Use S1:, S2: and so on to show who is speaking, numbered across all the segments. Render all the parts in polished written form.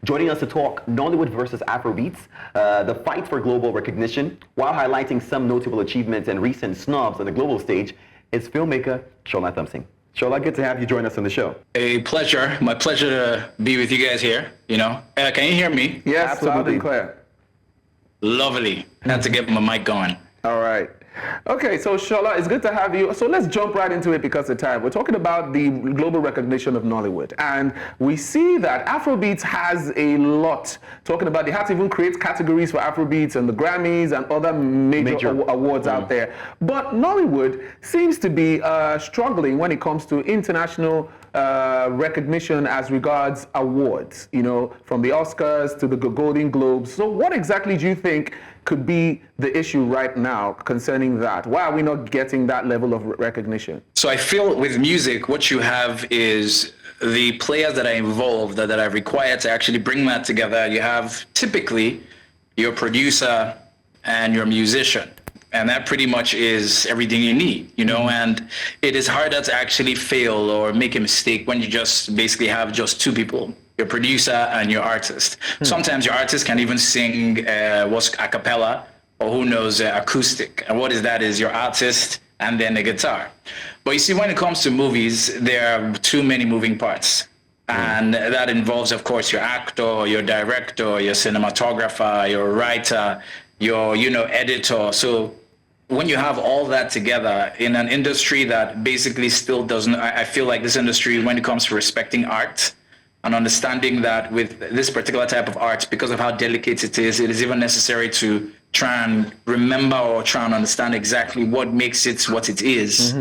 S1: joining us to talk Nollywood versus Afrobeats, the fight for global recognition, while highlighting some notable achievements and recent snubs on the global stage, is filmmaker Shola Thompson. Shola, good to have you join us on the show.
S2: A pleasure. My pleasure to be with you guys here. Can you hear me?
S3: Yes,
S1: Absolutely.
S3: loud and clear.
S2: Lovely. Had to get my mic going.
S3: All right. Okay, so Shola, it's good to have you. So let's jump right into it because of time. We're talking about the global recognition of Nollywood. And we see that Afrobeats has a lot. Talking about, they have to even create categories for Afrobeats and the Grammys and other major awards out there. But Nollywood seems to be struggling when it comes to international recognition as regards awards, from the Oscars to the Golden Globes. So what exactly do you think could be the issue right now concerning that? Why are we not getting that level of recognition?
S2: So I feel with music, what you have is the players that are involved, that are required to actually bring that together. You have typically your producer and your musician. And that pretty much is everything you need, and it is harder to actually fail or make a mistake when you just basically have just two people, your producer and your artist. Sometimes your artist can even sing what's a cappella, or who knows, acoustic. And what is that is your artist and then the guitar. But you see, when it comes to movies, there are too many moving parts. And that involves, of course, your actor, your director, your cinematographer, your writer, your editor. So when you have all that together in an industry that basically still doesn't, I feel like this industry, when it comes to respecting art and understanding that with this particular type of art, because of how delicate it is even necessary to try and remember or try and understand exactly what makes it what it is.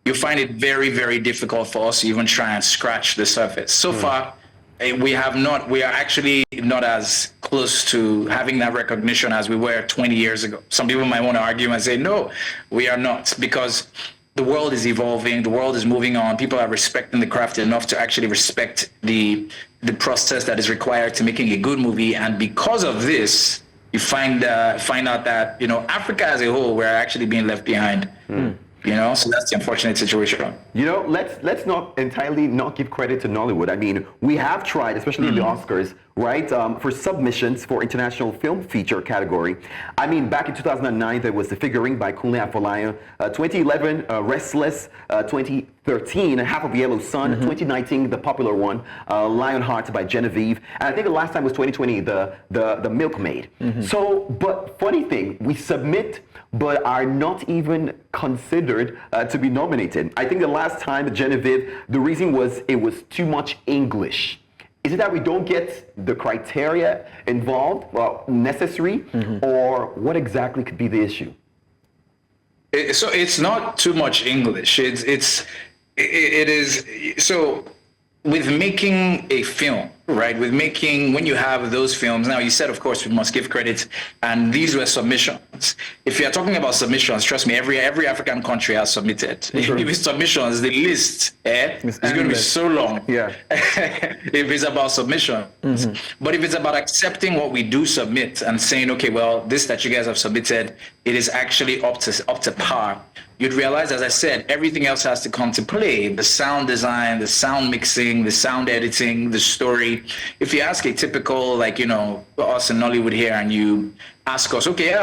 S2: You find it very, very difficult for us to even try and scratch the surface. So far, we are actually not as close to having that recognition as we were 20 years ago. Some people might want to argue and say, no, we are not, because the world is evolving, the world is moving on. People are respecting the craft enough to actually respect the process that is required to making a good movie. And because of this, you find out that, Africa as a whole, we're actually being left behind. So that's the unfortunate situation.
S1: Let's not entirely not give credit to Nollywood. I mean, we have tried, especially in the Oscars, right, for submissions for international film feature category. I mean, back in 2009, there was the Figurine by Kunle Afolayan, 2011, Restless, 2013, Half of Yellow Sun, 2019, the popular one, Lionheart by Genevieve, and I think the last time was 2020, the Milkmaid. So, but funny thing, we submit, but are not even considered to be nominated. I think the last time Genevieve, the reason was it was too much English. Is it that we don't get the criteria involved, necessary, or what exactly could be the issue?
S2: So it's not too much English. It is. So with making a film, right? When you have those films, now you said, of course, we must give credit, and these were submissions. If you're talking about submissions, trust me, every African country has submitted. If it's submissions, the list is going to be so long.
S3: Yeah.
S2: If it's about submissions. But if it's about accepting what we do submit and saying, okay, well, this that you guys have submitted, it is actually up to par. You'd realize, as I said, everything else has to come to play. The sound design, the sound mixing, the sound editing, the story. If you ask a typical, us in Nollywood here, and you ask us, okay,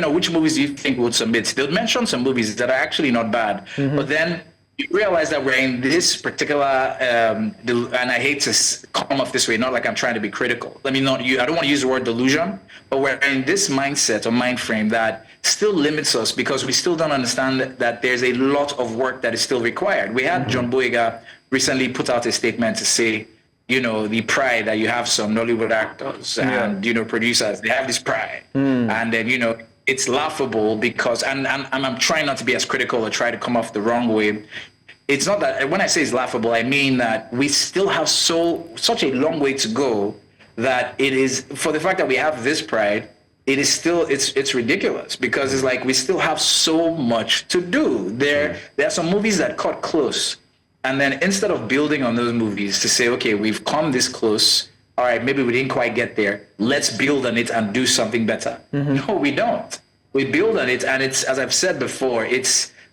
S2: which movies do you think would submit? They'll mention some movies that are actually not bad. But then you realize that we're in this particular, and I hate to come off this way, not like I'm trying to be critical. I don't want to use the word delusion, but we're in this mindset or mind frame that still limits us because we still don't understand that there's a lot of work that is still required. We had John Boyega recently put out a statement to say, the pride that you have some Nollywood actors and, producers, they have this pride. And then, it's laughable because, and I'm trying not to be as critical or try to come off the wrong way. It's not that, when I say it's laughable, I mean that we still have such a long way to go that it is, for the fact that we have this pride, it is still, it's ridiculous because it's like we still have so much to do. There are some movies that cut close. And then instead of building on those movies to say, okay, we've come this close, all right, maybe we didn't quite get there, let's build on it and do something better. No, we don't. We build on it, and it's, as I've said before,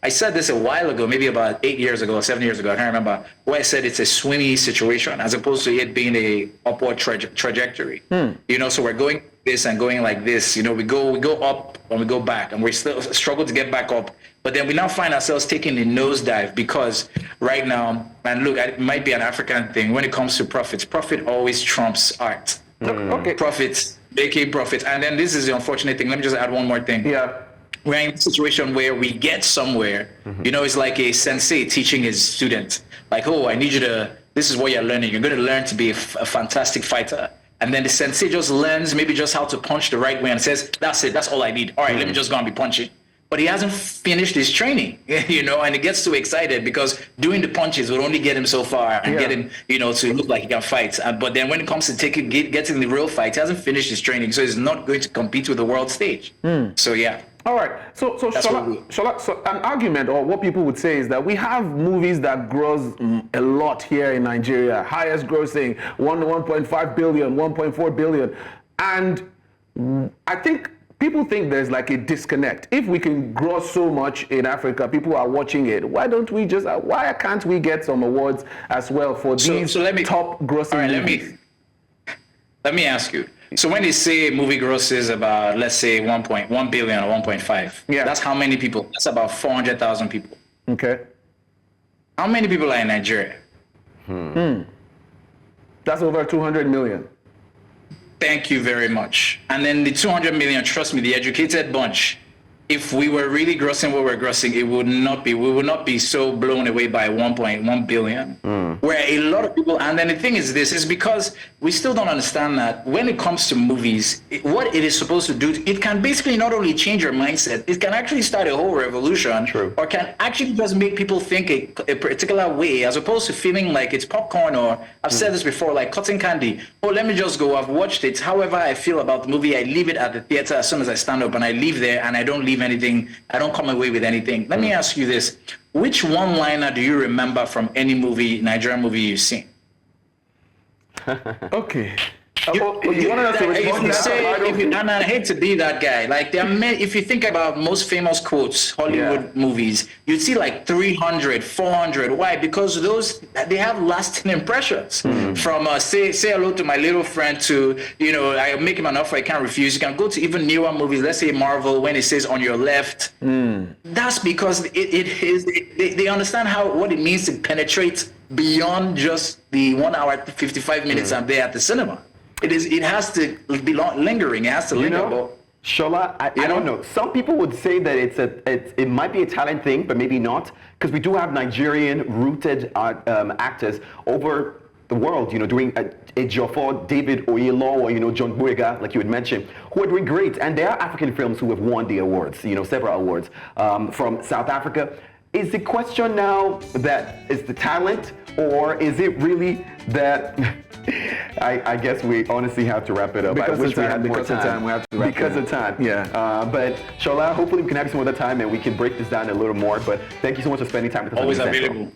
S2: I said this a while ago, maybe about 8 years ago, 7 years ago, I can't remember, where I said it's a swingy situation as opposed to it being a upward trajectory. You know, so we're going this and going like this. You know, we go up and we go back, and we still struggle to get back up. But then we now find ourselves taking a nosedive because right now, and look, it might be an African thing, when it comes to profits, profit always trumps art.
S3: Okay.
S2: Profits, making profits. And then this is the unfortunate thing. Let me just add one more thing.
S3: Yeah.
S2: We're in a situation where we get somewhere, you know, it's like a sensei teaching his student, like, oh, I need you to, this is what you're learning. You're going to learn to be a fantastic fighter. And then the sensei just learns maybe just how to punch the right way and says, that's it, that's all I need. All right, let me just go and be punching. But he hasn't finished his training, you know, and he gets too excited because doing the punches will only get him so far and get him, you know, to look like he can fight. But then when it comes to getting the real fight, he hasn't finished his training, so he's not going to compete with the world stage. So, yeah.
S3: All right. So Shola, so an argument or what people would say is that we have movies that grows a lot here in Nigeria, highest grossing, 1.5 billion, 1.4 billion. And I think people think there's like a disconnect. If we can grow so much in Africa, people are watching it. Why can't we get some awards as well for these top grossing movies?
S2: Let me ask you. So when they say a movie grosses about, let's say, 1.1 billion or 1.5, that's how many people? That's about 400,000 people.
S3: Okay.
S2: How many people are in Nigeria?
S3: That's over 200 million.
S2: Thank you very much. And then the 200 million, trust me, the educated bunch, if we were really grossing what we're grossing, we would not be so blown away by 1.1 billion. Where a lot of people, and then the thing is this, is because we still don't understand that when it comes to movies, what it is supposed to do, it can basically not only change your mindset, it can actually start a whole revolution, or can actually just make people think a particular way, as opposed to feeling like it's popcorn, or I've said this before, like cotton candy. Oh, let me just go, I've watched it. However I feel about the movie, I leave it at the theater as soon as I stand up, and I leave there, and I don't leave anything. I don't come away with anything. Let me ask you this. Which one-liner do you remember from any movie, Nigerian movie you've seen?
S3: Okay. You want us to respond to that?
S2: And I hate to be that guy. Like, there are many, if you think about most famous quotes, Hollywood movies, you'd see like 300, 400. Why? Because those, they have lasting impressions. From say hello to my little friend to, you know, I make him an offer I can't refuse. You can go to even newer movies, let's say Marvel, when it says on your left. That's because they understand what it means to penetrate beyond just the 1 hour, 55 minutes I'm there at the cinema. It has to be lingering. It has to linger.
S1: You know, Shola, I don't know. Some people would say that it might be a talent thing, but maybe not, because we do have Nigerian-rooted actors over the world, you know, doing Ejiofor, David Oyelowo, or, you know, John Boyega, like you had mentioned, who are doing great. And there are African films who have won the awards, you know, several awards from South Africa. Is the question now that is the talent, or is it really that? I guess we honestly have to wrap it up.
S3: Because
S1: I wish
S3: of time,
S1: we had more
S3: because of
S1: time.
S3: time, we have to wrap
S1: because
S3: it up.
S1: of time.
S3: Yeah.
S1: But Shola, hopefully we can have some other time and we can break this down a little more. But thank you so much for spending time with us.
S2: Always available.